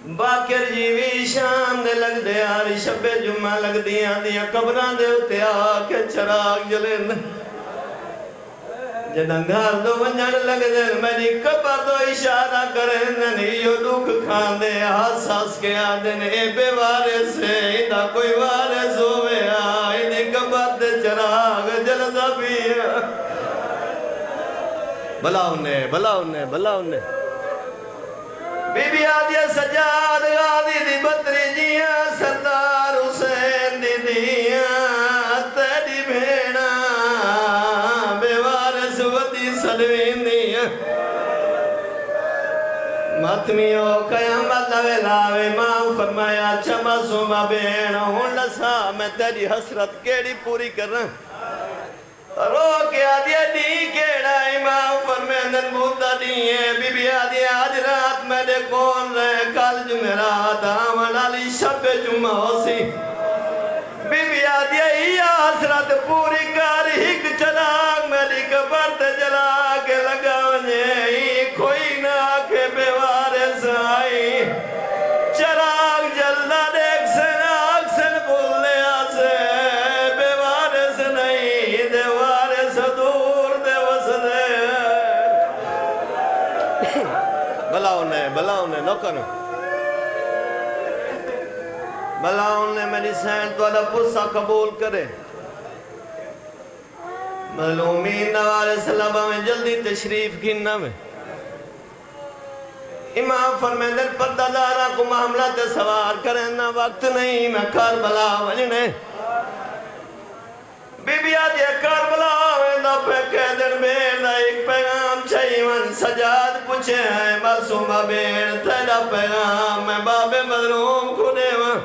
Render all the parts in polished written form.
Baker جیوی شام دے لگ دے آری شب جمعہ لگ دیا دیا قبران دے اتے آکے چراغ جلیں جنگار دو ونجن لگ دے میری قبر دو اشارہ کریں نیو دکھ کھان دے حساس کے آدن اے بے وارث ہے ایدہ کوئی وارث ہوئے آئی قبر دے چراغ جلدہ بھی بلا انہیں بی بی آدیا سجاد غادی دی بطری جیاں سردار حسین دی دیاں تیری بھینا بے وارث ودی سلوین دیاں ماتمیوں قیامت لاوے ماں فرمایا چما سوما بھینا ہون لسا میں تیری حسرت کیڑی پوری کر رہا رو کے آدیا دی کیڑا امام فرمیندن بودھا دیئے بی بی آدیا آج رات میں نے کون رہے کل جمعرات آمن علی شب جمعہ ہو سی بی بی آدیا ہی حسرت پوری کر ہک چراغ میری قبر تے جلا کے لگا ونجے کوئی نہ آکے بے وارث آئی چراغ جلدہ دیکھ سن آگ سن بھولنے آسے بے وارث نہیں دے وارث دور دے وسدے بلا انہیں نوکر بلا انہیں میری سین تو اللہ پرسا قبول کرے معلومین نوارے صلابہ میں جلدی تشریف گننا میں امام فرمیندر پردہ دارہ کو معاملہ تے سوار کرنا وقت نہیں میں کربلا وجنے بی بی آدھی کربلا ویندہ پہ قیدر بیردہ ایک پیغام چاہیون سجاد پوچھے ہیں معصومہ بیر تیرا پیغام میں باب مظلوم کھنے وہاں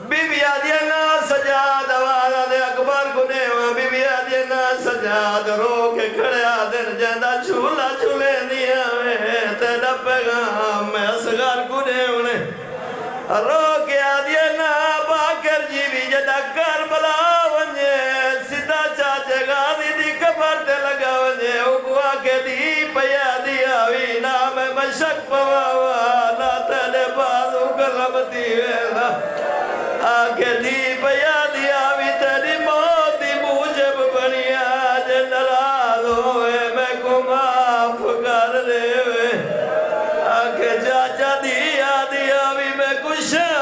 بی بی آدھی نا سجاد آوازہ دے اکبر کھنے وہاں بی بی آدھی نا سجاد رو کے کھڑے آدھر جیدہ چھولا چھولے دیا میں تیرا پیغام میں اصغر کھنے انہیں رو کے آدھی نا باکر جیوی جیدہ کربلا ونجے سدھا چاچے غازی دی قبر تے لگا ونجے اگوا کے دی پیا دیا وی نام مشک پواوا نا تیلے بازو کلمتی ویلا آکے دی پیا دیا وی تیری موت دی موجب بنیا جنرال ہوئے میں کو معاف کر دے وے آکے چاچا دیا دیا وی میں کو شاہ